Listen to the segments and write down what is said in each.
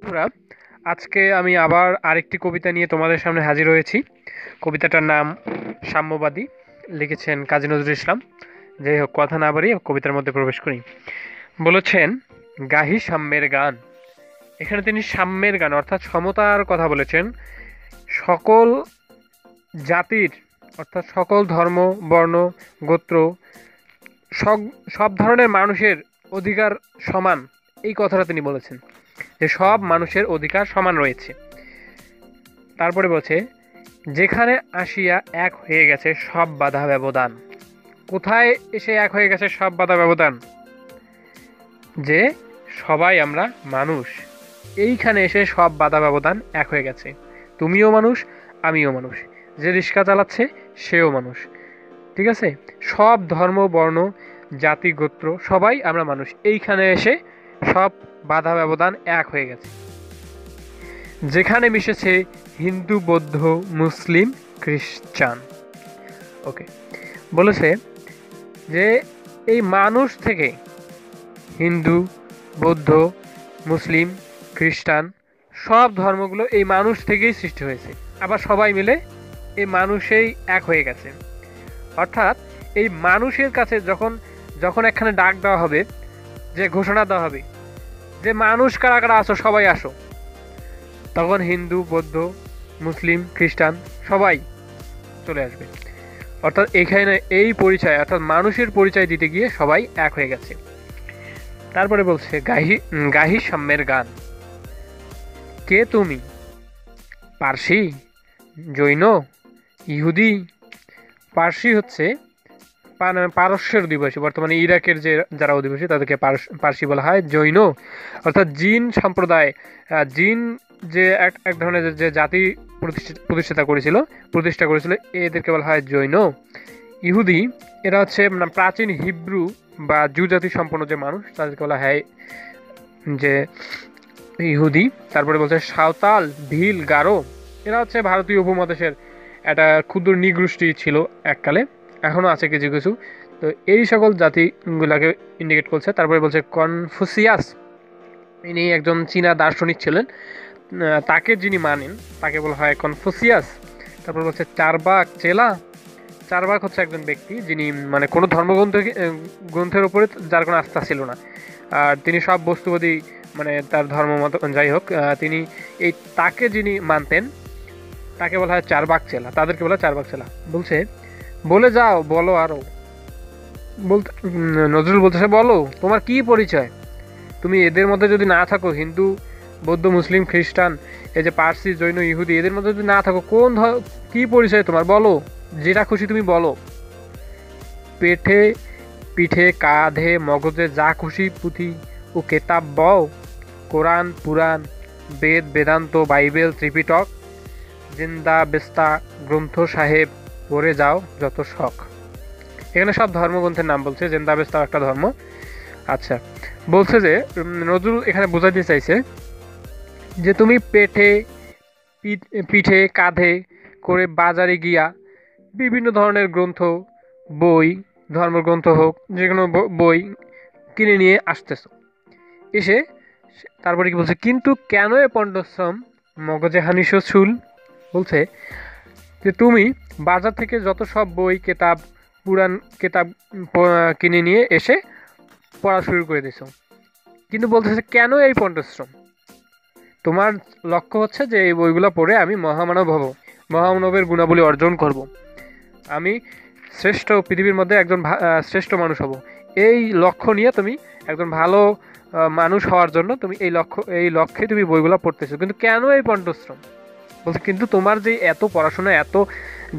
বন্ধুরা, আজকে আমি আবার আরেকটি কবিতা নিয়ে তোমাদের সামনে হাজির হয়েছি। কবিতাটার নাম সাম্যবাদী, লিখেছেন কাজী নজরুল ইসলাম। যাই হোক, কথা না বাড়িয়ে কবিতার মধ্যে প্রবেশ করি। বলেছেন, গাহি সাম্যের গান। এখানে তিনি সাম্যের গান অর্থাৎ সমতার কথা বলেছেন। সকল জাতির অর্থাৎ সকল ধর্ম, বর্ণ, গোত্র, সব সব ধরনের মানুষের অধিকার সমান, এই কথাটা তিনি বলেছেন যে সব মানুষের অধিকার সমান রয়েছে। তারপরে বলছে, যেখানে আসিয়া এক হয়ে গেছে সব বাধা ব্যবধান। কোথায় এসে এক হয়ে গেছে সব বাধা ব্যবধান? যে সবাই আমরা মানুষ, এইখানে এসে সব বাধা ব্যবধান এক হয়ে গেছে। তুমিও মানুষ, আমিও মানুষ, যে রিক্সা চালাচ্ছে সেও মানুষ। ঠিক আছে, সব ধর্ম, বর্ণ, জাতি, গোত্র সবাই আমরা মানুষ, এইখানে এসে সব বাধা ব্যবধান এক হয়ে গেছে। যেখানে মিশেছে হিন্দু, বৌদ্ধ, মুসলিম, খ্রিস্টান। ওকে, বলেছে যে এই মানুষ থেকে হিন্দু, বৌদ্ধ, মুসলিম, খ্রিস্টান সব ধর্মগুলো এই মানুষ থেকেই সৃষ্টি হয়েছে। আবার সবাই মিলে এই মানুষেই এক হয়ে গেছে। অর্থাৎ এই মানুষের কাছে যখন যখন একখানে ডাক দেওয়া হবে, যে ঘোষণা দেওয়া হবে যে মানুষ কারা কারা আসো, সবাই আসো, তখন হিন্দু, বৌদ্ধ, মুসলিম, খ্রিস্টান সবাই চলে আসবে। অর্থাৎ এখানে এই পরিচয় অর্থাৎ মানুষের পরিচয় দিতে গিয়ে সবাই এক হয়ে গেছে। তারপরে বলছে, গাহি গাহি সাম্যের গান। কে তুমি? পার্সি, জৈন, ইহুদি। পার্সি হচ্ছে পারস্যের অধিবাসী, বর্তমানে ইরাকের যে যারা অধিবাসী তাদেরকে পার্সি বলা হয়। জৈন অর্থাৎ জিন সম্প্রদায়, জিন যে এক ধরনের যে জাতি প্রতিষ্ঠা করেছিল এদেরকে বলা হয় জৈন। ইহুদি, এরা হচ্ছে প্রাচীন হিব্রু বা জু জাতি সম্পন্ন যে মানুষ, তাদেরকে বলা হয় যে ইহুদি। তারপরে বলছে সাঁওতাল, ভিল, গারো, এরা হচ্ছে ভারতীয় উপমহাদেশের একটা ক্ষুদ্র নৃগোষ্ঠী ছিল এককালে, এখনও আছে কিছু কিছু। তো এই সকল জাতিগুলাকে ইন্ডিকেট করছে। তারপরে বলছে কনফুসিয়াস, ইনি একজন চীনা দার্শনিক ছিলেন, তাকে যিনি মানেন তাকে বলা হয় কনফুসিয়াস। তারপর বলছে চারবাক চেলা। চারবাক হচ্ছে একজন ব্যক্তি যিনি কোনো গ্রন্থের উপরে যার কোনো আস্থা ছিল না, আর তিনি সব বস্তুবাদী, তার ধর্ম মত যাই হোক, তিনি তাকে যিনি মানতেন তাকে বলা হয় চারবাক চেলা, তাদেরকে বলা হয় চারবাক চেলা। বলছে, বলে যাও, বলো আরো। বলতে নজরুল বলতেছে, বলো তোমার কি পরিচয়? তুমি এদের মধ্যে যদি না থাকো, হিন্দু, বৌদ্ধ, মুসলিম, খ্রিস্টান, এই যে পার্সি, জৈন, ইহুদি, এদের মধ্যে যদি না থাকো, কি পরিচয় তোমার? বলো, যেটা খুশি তুমি বলো। পেটে, পিঠে, কাঁধে, মগজে যা খুশি পুঁথি ও কেতাব বও। কোরআন, পুরাণ, বেদ, বেদান্ত, বাইবেল, ত্রিপিটক, জিন্দা বেস্তা গ্রন্থ সাহেব, পড়ে যাও যত শখ। এখানে সব ধর্মগ্রন্থের নাম বলছে, জিন্দা বেস্তা একটা ধর্ম। আচ্ছা, বলছে যে নজরুল এখানে বোঝাতে চাইছে যে তুমি পেটে, পিঠে, কাঁধে করে বাজারে গিয়া বিভিন্ন ধরনের গ্রন্থ, বই, ধর্মগ্রন্থ হোক, যে কোনো বই কিনে নিয়ে আসতেছো। এসে তারপরে কি বলছে, কিন্তু কেন এ পণ্ডশ্রম, মগজে হানিস চুল। বলছে যে তুমি বাজার থেকে যত সব বই, কেতাব, পুরাণ কেতাব কিনে নিয়ে এসে পড়া শুরু করে দিছো, কিন্তু বলতেছে কেন এই পণ্ডশ্রম? তোমার লক্ষ্য হচ্ছে যে এই বইগুলো পড়ে আমি মহামানব হব, মহামানবের গুণাবলী অর্জন করব, আমি শ্রেষ্ঠ, পৃথিবীর মধ্যে একজন শ্রেষ্ঠ মানুষ হব। এই লক্ষ্য নিয়ে তুমি একজন ভালো মানুষ হওয়ার জন্য তুমি এই লক্ষ্যে তুমি বইগুলো পড়তেছো, কিন্তু কেন এই পণ্ডশ্রম? বলছে, কিন্তু তোমার যে এত পড়াশোনা, এত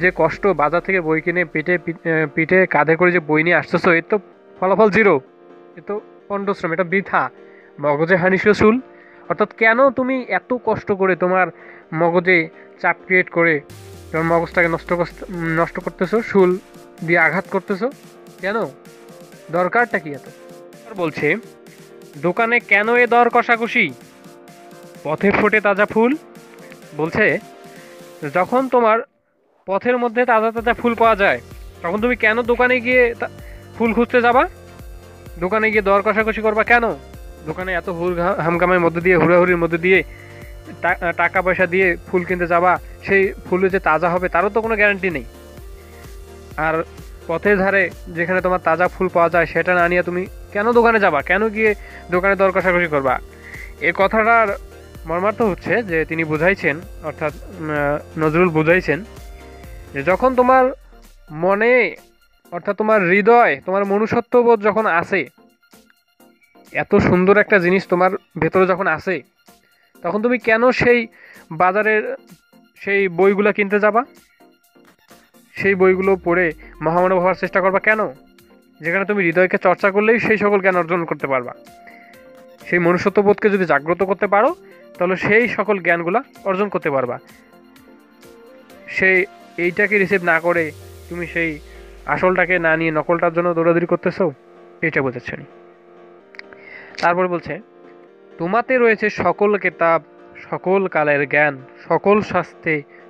যে কষ্ট, বাজার থেকে বই কিনে পিঠে কাঁধে করে যে বই নিয়ে আসতেছো, এর তো ফলাফল জিরো, এ তো পণ্ডশ্রম, এটা বৃথা, মগজে হানিস চুল। অর্থাৎ কেন তুমি এত কষ্ট করে তোমার মগজে চাপ ক্রিয়েট করে তোমার মগজটাকে নষ্ট করতেছো, শুল দিয়ে আঘাত করতেছো, কেন? দরকারটা কি এত? বলছে, দোকানে কেন এ দর কষাকষি, পথে ফোটে তাজা ফুল। বলছে, যখন তোমার পথের মধ্যে তাজা তাজা ফুল পাওয়া যায়, তখন তুমি কেন দোকানে গিয়ে ফুল খুঁজতে যাবা? দোকানে গিয়ে দর কষাকষি করবা কেন? দোকানে এত হামকামের মধ্যে দিয়ে, হুড়াহুড়ির মধ্যে দিয়ে টাকা পয়সা দিয়ে ফুল কিনতে যাবা, সেই ফুলে যে তাজা হবে তারও তো কোনো গ্যারান্টি নেই। আর পথের ধারে যেখানে তোমার তাজা ফুল পাওয়া যায় সেটা না নিয়ে তুমি কেন দোকানে যাবা, কেন গিয়ে দোকানে দর কষাকষি করবা? এই কথাটার মর্মার্থ হচ্ছে যে তিনি বুঝাইছেন, অর্থাৎ নজরুল বুঝাইছেন যে যখন তোমার মনে, অর্থাৎ তোমার হৃদয়, তোমার মনুষ্যত্ববোধ যখন আসে, এত সুন্দর একটা জিনিস তোমার ভেতরে যখন আসে, তখন তুমি কেন সেই বাজারের সেই বইগুলো কিনতে যাবা, সেই বইগুলো পড়ে মহামানব হওয়ার চেষ্টা করবা কেন? যেখানে তুমি হৃদয়কে চর্চা করলেই সেই সকল জ্ঞান অর্জন করতে পারবা। সেই মনুষ্যত্ববোধকে যদি জাগ্রত করতে পারো তাহলে সেই সকল জ্ঞানগুলা অর্জন করতে পারবা। সেই এইটাকে রিসিভ না করে তুমি সেই আসলটাকে না নিয়ে নকলটার জন্য দৌড়াদৌড়ি করতেছো, এটা বোঝাচ্ছেন। তারপর বলছে, তোমাতে রয়েছে সকল কেতাব, সকল কালের জ্ঞান, সকল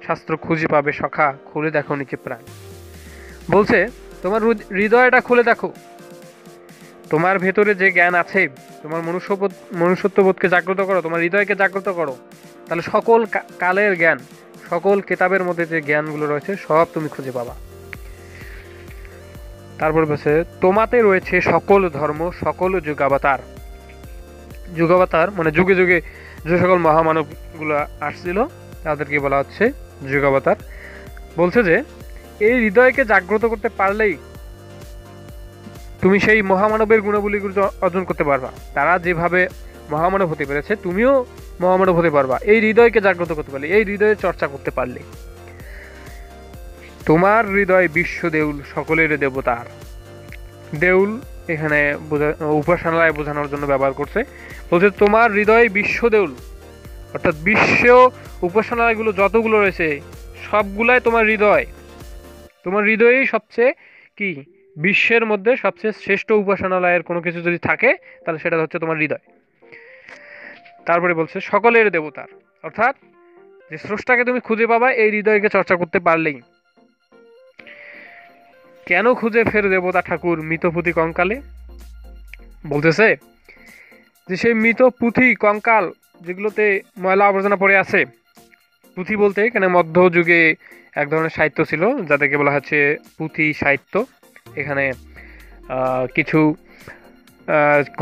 শাস্ত্র খুঁজে পাবে সখা, খুলে দেখো নিচে প্রাণ। বলছে তোমার হৃদয়টা খুলে দেখো, তোমার ভেতরে যে জ্ঞান আছে, তোমার মনুষ্যত্ববোধকে জাগ্রত করো, তোমার হৃদয়কে জাগ্রত করো, তাহলে সকল কালের জ্ঞান, সকল কেতাবের মধ্যে যে জ্ঞানগুলো রয়েছে সব তুমি খুঁজে পাবা। তারপর বলছে তোমাতে রয়েছে সকল ধর্ম, সকল যুগাবতার। যুগাবতার মানে যুগে যুগে যে সকল মহামানবগুলো আসছিল তাদেরকে বলা হচ্ছে যুগাবতার। বলছে যে এই হৃদয়কে জাগ্রত করতে পারলেই তুমি সেই মহামানবের গুণাবলীগুলো অর্জন করতে পারবা। তারা যেভাবে মহামানব হতে পেরেছে তুমিও মহামানব হতে পারবা এই হৃদয়কে জাগ্রত করতে পারলে, এই হৃদয়ের চর্চা করতে পারলে। তোমার হৃদয় বিশ্ব দেউল, সকলের দেবতার। দেউল এখানে উপাসনালয় বোঝানোর জন্য ব্যবহার করছে। বলছে তোমার হৃদয় বিশ্ব দেউল, অর্থাৎ বিশ্ব উপাসনালয়গুলো যতগুলো রয়েছে সবগুলাই তোমার হৃদয়। তোমার হৃদয়েই সবচেয়ে কি, বিশ্বের মধ্যে সবচেয়ে শ্রেষ্ঠ উপাসনালয়ের কোনো কিছু যদি থাকে তাহলে সেটা হচ্ছে তোমার হৃদয়। তারপরে বলছে সকলের দেবতার, অর্থাৎ যে স্রষ্টাকে তুমি খুঁজে পাবা এই হৃদয়কে চর্চা করতে পারলেই। কেন খুঁজে ফের দেবতা ঠাকুর মৃত পুঁথি কঙ্কালে? বলতেছে যে সেই মৃত পুঁথি কঙ্কাল যেগুলোতে ময়লা আবর্জনা পড়ে আছে, পুঁথি বলতে এখানে মধ্যযুগে এক ধরনের সাহিত্য ছিল যাদেরকে বলা হচ্ছে পুঁথি সাহিত্য। এখানে কিছু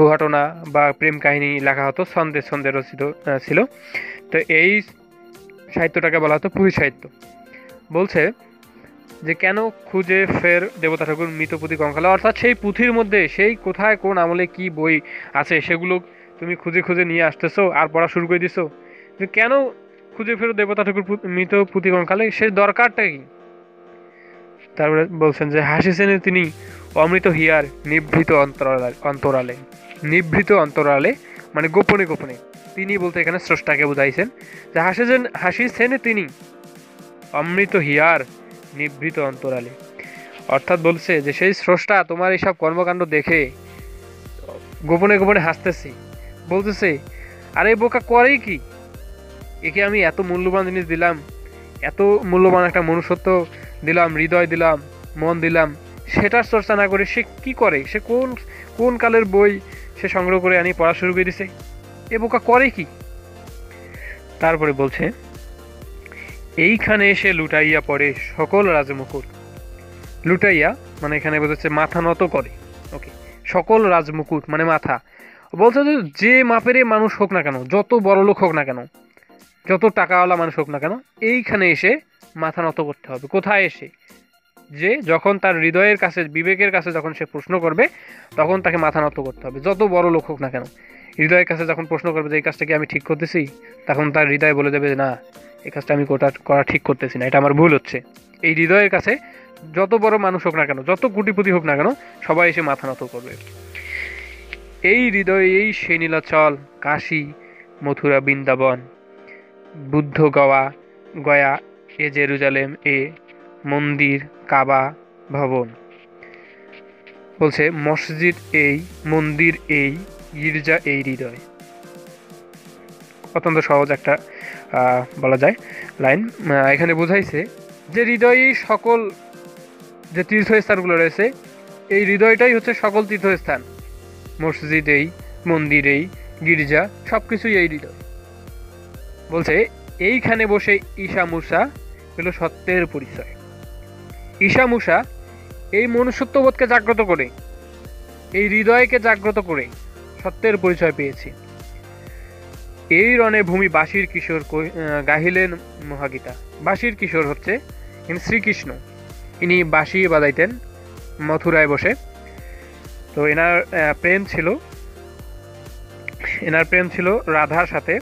ঘটনা বা প্রেম কাহিনী লেখা হতো, ছন্দে রচিত ছিল। তো এই সাহিত্যটাকে বলা হতো পুঁথি সাহিত্য। বলছে যে কেন খুঁজে ফের দেবতা ঠাকুর মৃত পুঁথি কঙ্কালে, অর্থাৎ সেই পুঁথির মধ্যে সেই কোথায় কোন আমলে কি বই আছে সেগুলো তুমি খুঁজে খুঁজে নিয়ে আসতেছো আর পড়া শুরু করে দিছো। কেন খুঁজে ফেরো দেবতা ঠাকুর মৃত পুঁথি কঙ্কালে, সে দরকারটা কি? তারপরে বলছেন যে হাসিছেন তিনি অমৃত হিয়ার নিভৃত অন্তরালে। নিভৃত অন্তরালে মানে গোপনে গোপনে। তিনি বলতে এখানে স্রষ্টাকে বুঝাইছেন যে হাসিছেন তিনি অমৃত হিয়ার নিভৃত অন্তরালে। অর্থাৎ বলছে যে সেই স্রষ্টা তোমার এইসব কর্মকাণ্ড দেখে গোপনে গোপনে হাসতেছে, বলতেছে আরে বোকা করেই কি, একে আমি এত মূল্যবান জিনিস দিলাম, এত মূল্যবান একটা মনুষ্যত্ব দিলাম, হৃদয় দিলাম, মন দিলাম, সেটার চর্চা না করে সে কি করে, সে কোন কালের বই সে সংগ্রহ করে আনি পড়া শুরু করে দিছে, এ বোকা করে কি? তারপরে বলছে এইখানে এসে লুটাইয়া পড়ে সকল রাজমুকুট। লুটাইয়া মানে এখানে বোঝাচ্ছে মাথা নত করে। ওকে, সকল রাজমুকুট মানে মাথা। বলছে যে মাপের মানুষ হোক না কেন, যত বড় লোক হোক না কেন, যত টাকাওয়ালা মানুষ হোক না কেন, এইখানে এসে মাথা নত করতে হবে। কোথায় এসে? যে যখন তার হৃদয়ের কাছে, বিবেকের কাছে যখন সে প্রশ্ন করবে তখন তাকে মাথা নত করতে হবে। যত বড় লোক হোক না কেন, হৃদয়ের কাছে যখন প্রশ্ন করবে যে এই কাজটা কি আমি ঠিক করতেছি, তখন তার হৃদয় বলে দেবে না, এই কাজটা আমি করা ঠিক করতেছি না, এটা আমার ভুল হচ্ছে। এই হৃদয়ের কাছে যত বড় মানুষ হোক না কেন, যত কোটিপতি হোক না কেন, সবাই এসে মাথা নত করবে। এই হৃদয়, এই সে নীলাচল, কাশী, মথুরা, বৃন্দাবন, বুদ্ধ গয়া, এ জেরুজালেম, এ মন্দির, কাবা, ভবন। বলছে মসজিদ এই, মন্দির এই, গির্জা এই হৃদয়। অত্যন্ত সহজ একটা বলা যায় লাইন। এখানে বোঝাইছে যে হৃদয়ে সকল যে তীর্থস্থানগুলো রয়েছে, এই হৃদয়টাই হচ্ছে সকল তীর্থস্থান। মসজিদ এই, মন্দির এই, গির্জা সবকিছুই এই হৃদয়। বলছে এইখানে বসে ঈশা মূসা পেল সত্যের পরিচয়। ঈশা মূসা এই মনুষ্যত্ববোধকে জাগ্রত করে, এই হৃদয়কে জাগ্রত করে সত্যের পরিচয় পেয়েছি। এই রণে ভূমি বাঁশির কিশোর গাহিলেন মহাগীতা। বাঁশির কিশোর হচ্ছে শ্রীকৃষ্ণ। ইনি বাঁশি বাজাইতেন মথুরায় বসে। তো এনার প্রেম ছিল রাধার সাথে।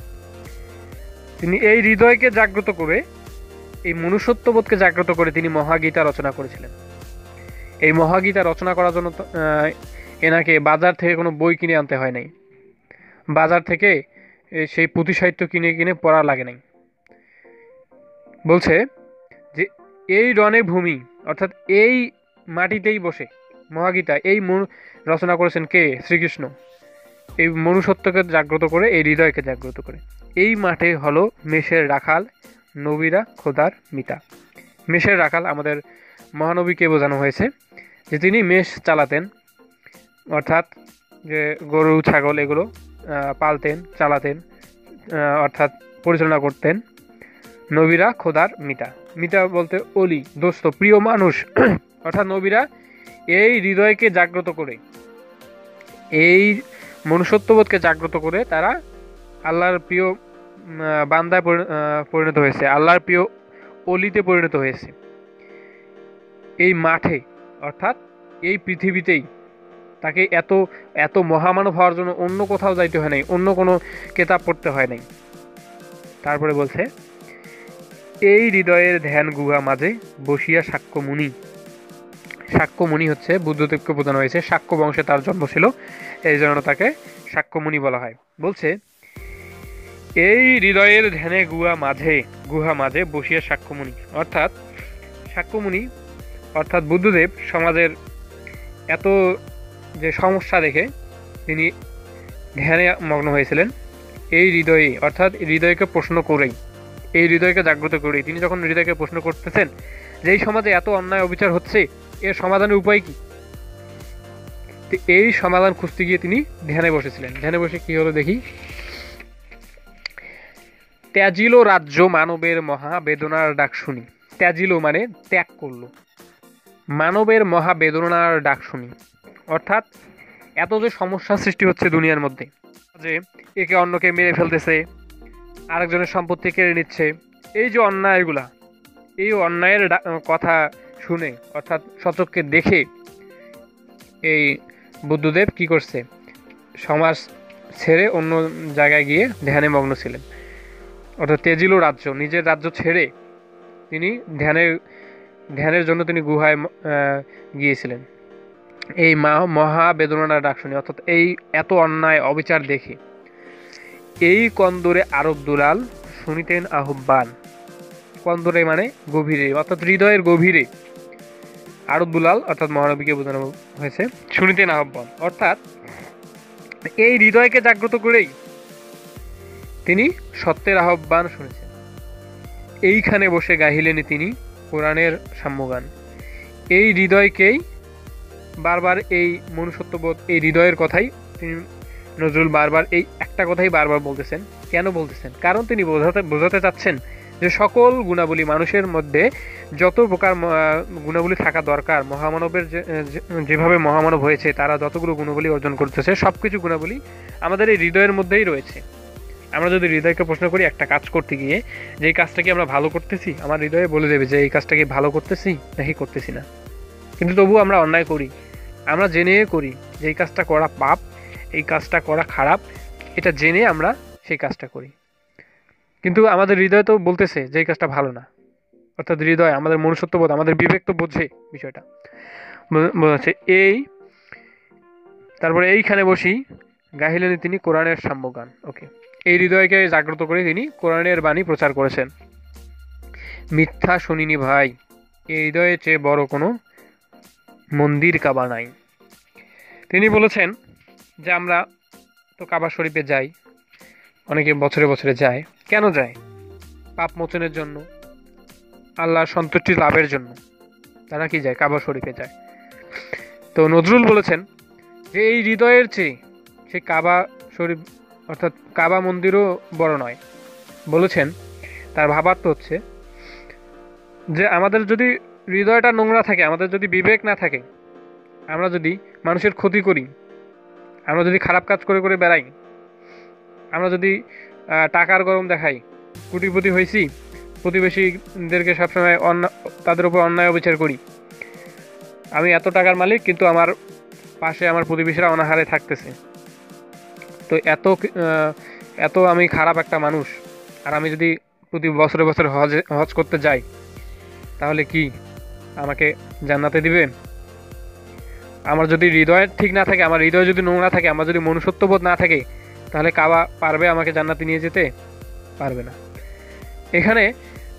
তিনি এই হৃদয়কে জাগ্রত করে, এই মনুষ্যত্ববোধকে জাগ্রত করে তিনি মহাগীতা রচনা করেছিলেন। এই মহাগীতা রচনা করার জন্য এনাকে বাজার থেকে কোনো বই কিনে আনতে হয় নাই, বাজার থেকে সেই পুঁথি সাহিত্য কিনে কিনে পড়া লাগে নাই। বলছে যে এই রণে ভূমি, অর্থাৎ এই মাটিতেই বসে মহাগীতা এই রচনা করেছেন কে? শ্রীকৃষ্ণ। এই মনুষ্যত্বকে জাগ্রত করে, এই হৃদয়কে জাগ্রত করে। এই মাঠে হলো মেষের রাখাল, নবীরা খোদার মিতা। মেষের রাখাল আমাদের মহানবীকে বোঝানো হয়েছে, যে তিনি মেষ চালাতেন, অর্থাৎ যে গরু ছাগল এগুলো পালতেন, চালাতেন, অর্থাৎ পরিচালনা করতেন। নবীরা খোদার মিতা। মিতা বলতে অলি, দোস্ত, প্রিয় মানুষ। অর্থাৎ নবীরা এই হৃদয়কে জাগ্রত করে, এই মনুষ্যত্ববোধকে জাগ্রত করে তারা আল্লাহর প্রিয় বান্দায় পরিণত হয়েছে, আল্লাহর প্রিয় অলিতে পরিণত হয়েছে। এই মাঠে, অর্থাৎ এই পৃথিবীতেই তাকে এত এত মহামানব হওয়ার জন্য অন্য কোথাও যাইতে হয় নাই, অন্য কোনো কেতাব পড়তে হয় নাই। তারপরে বলছে এই হৃদয়ের ধ্যান গুহা মাঝে বসিয়া সাক্ষ্যমুনি। সাক্ষ্যমুনি হচ্ছে বুদ্ধদেবকে বোঝানো হয়েছে। সাক্ষ্য বংশে তার জন্ম ছিল, এই জন্য তাকে সাক্ষ্যমুনি বলা হয়। বলছে এই হৃদয়ের ধ্যানে গুহা মাঝে বসিয়া সাক্ষ্যমুনি। অর্থাৎ সাক্ষ্যমুনি অর্থাৎ বুদ্ধদেব সমাজের এত যে সমস্যা দেখে তিনি ধ্যানে মগ্ন হয়েছিলেন। এই হৃদয়ে, অর্থাৎ হৃদয়কে প্রশ্ন করেই, এই হৃদয়কে জাগ্রত করেই তিনি যখন হৃদয়কে প্রশ্ন করতেছেন যে এই সমাজে এত অন্যায় অবিচার হচ্ছে, এর সমাধানের উপায় কি? এই সমাধান খুঁজতে গিয়ে তিনি ধ্যানে বসেছিলেন। ধ্যানে বসে কি হলো দেখি। ত্যাজিল রাজ্য মানবের মহা বেদনার ডাক শুনি। ত্যাজিল মানে ত্যাগ করলো। মানবের মহা বেদনার ডাক শুনি, অর্থাৎ এত যে সমস্যা সৃষ্টি হচ্ছে দুনিয়ার মধ্যে, যে একে অন্যকে মেরে ফেলতেছে, আরেকজনের সম্পত্তি কেড়ে নিচ্ছে, এই যে অন্যায়গুলা, এই অন্যায়ের কথা শুনে, অর্থাৎ সচক্ষে দেখে এই বুদ্ধদেব কি করছে? সমাজ ছেড়ে অন্য জায়গায় গিয়ে ধ্যানে মগ্ন ছিলেন। অর্থাৎ তেজিল রাজ্য, নিজের রাজ্য ছেড়ে তিনি ধ্যানের জন্য তিনি গুহায় গিয়েছিলেন। এই মহা বেদনার ডাক শুনি, অর্থাৎ এই এত অন্যায় অবিচার দেখে এই কন্দরে আরব দুলাল শুনিতেন আহ্বান। কন্দরে মানে গভীরে, অর্থাৎ হৃদয়ের গভীরে। আরব দুলাল অর্থাৎ মহানবীকে বোঝানো হয়েছে, শুনিতেন আহ্বান, অর্থাৎ এই হৃদয়কে জাগ্রত করেই তিনি সত্যের আহ্বান শুনেছেন। এইখানে বসে গাহিলেন তিনি কোরআনের সাম্যগান। এই হৃদয়কেই বারবার, এই মনুষ্যত্ববোধ, এই হৃদয়ের কথাই তিনি নজরুল বারবার এই একটা কথাই বারবার বলতেছেন। কেন বলতেছেন? কারণ তিনি বোঝাতে চাচ্ছেন যে সকল গুণাবলী মানুষের মধ্যে যত প্রকার গুণাবলী থাকা দরকার, মহামানবের যেভাবে মহামানব হয়েছে তারা যতগুলো গুণাবলী অর্জন করতেছে, সবকিছু গুণাবলী আমাদের এই হৃদয়ের মধ্যেই রয়েছে। আমরা যদি হৃদয়কে প্রশ্ন করি একটা কাজ করতে গিয়ে, যে এই কাজটা কি আমরা ভালো করতেছি, আমার হৃদয়ে বলে দেবে যে এই কাজটা কি ভালো করতেছি নাকি করতেছি না। কিন্তু তবুও আমরা অন্যায় করি, আমরা জেনে করি যে এই কাজটা করা পাপ, এই কাজটা করা খারাপ, এটা জেনে আমরা সেই কাজটা করি। কিন্তু আমাদের হৃদয় তো বলতেছে যে এই কাজটা ভালো না। অর্থাৎ হৃদয়, আমাদের মনুষ্যত্ববোধ, আমাদের বিবেক তো বোঝে বিষয়টা, বোঝাচ্ছে। তারপরে এইখানে বসি গাহিলেন তিনি কোরআনের সাম্যগান। ওকে, এই হৃদয়কে জাগ্রত করে তিনি কোরআনের বাণী প্রচার করেছেন। মিথ্যা শুনিনি ভাই, এই হৃদয়ের চেয়ে বড় কোনো মন্দির কাবা নাই। তিনি বলেছেন যে আমরা তো কাবা শরীফে যাই, অনেকে বছরে বছরে যায়। কেন যায়? পাপ মোচনের জন্য, আল্লাহর সন্তুষ্টি লাভের জন্য তারা কি যায়? কাবা শরীফে যায়। তো নজরুল বলেছেন যে এই হৃদয়ের চেয়ে সেই কাবা শরীফ, অর্থাৎ কাবা মন্দিরও বড় নয়। বলেছেন তার ভাবার্থ হচ্ছে যে আমাদের যদি হৃদয়টা নোংরা থাকে, আমাদের যদি বিবেক না থাকে, আমরা যদি মানুষের ক্ষতি করি, আমরা যদি খারাপ কাজ করে করে বেড়াই, আমরা যদি টাকার গরম দেখাই, কোটিপতি হয়েছি, প্রতিবেশীদেরকে সবসময় তাদের উপর অন্যায় অবিচার করি, আমি এত টাকার মালিক কিন্তু আমার পাশে আমার প্রতিবেশীরা অনাহারে থাকতেছে, তো এত আমি খারাপ একটা মানুষ, আর আমি যদি প্রতি বছরে বছরে হজ করতে যাই, তাহলে কি আমাকে জান্নাতে দিবে? আমার যদি হৃদয় ঠিক না থাকে, আমার হৃদয় যদি নোংরা থাকে, আমার যদি মনুষ্যত্ববোধ না থাকে, তাহলে কাবা পারবে আমাকে জান্নাতে নিয়ে যেতে? পারবে না। এখানে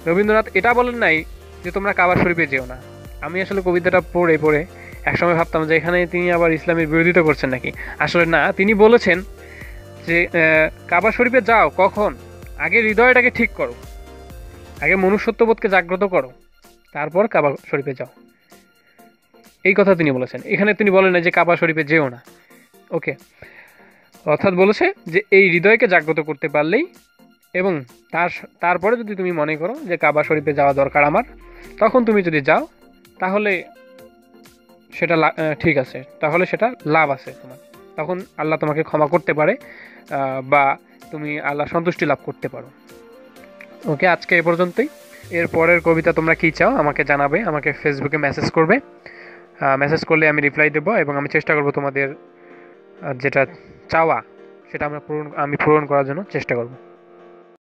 রবীন্দ্রনাথ এটা বলেন নাই যে তোমরা কাবা শরীফে যেও না। আমি আসলে কবিতাটা পড়ে পড়ে একসময় ভাবতাম যে এখানে তিনি আবার ইসলামের বিরোধিতা করছেন নাকি। আসলে না, তিনি বলেছেন যে কাবা শরীফে যাও, কখন? আগে হৃদয়টাকে ঠিক করো, আগে মনুষ্যত্ববোধকে জাগ্রত করো, তারপর কাবা শরীফে যাও, এই কথা তিনি বলেছেন। এখানে তিনি বলেন না যে কাবা শরীফে যেও না। ওকে, অর্থাৎ বলেছে যে এই হৃদয়কে জাগ্রত করতে পারলেই, এবং তারপরে যদি তুমি মনে করো যে কাবা শরীফে যাওয়া দরকার আমার, তখন তুমি যদি যাও, তাহলে সেটা ঠিক আছে, তাহলে সেটা লাভ আছে তোমার, তখন আল্লাহ তোমাকে ক্ষমা করতে পারে, বা তুমি আল্লাহ সন্তুষ্টি লাভ করতে পারো। ওকে, আজকে এ পর্যন্তই। এর পরের কবিতা তোমরা কী চাও আমাকে জানাবে, আমাকে ফেসবুকে মেসেজ করবে, মেসেজ করলে আমি রিপ্লাই দেবো, এবং আমি চেষ্টা করব তোমাদের যেটা চাওয়া সেটা আমি পূরণ করার জন্য চেষ্টা করব।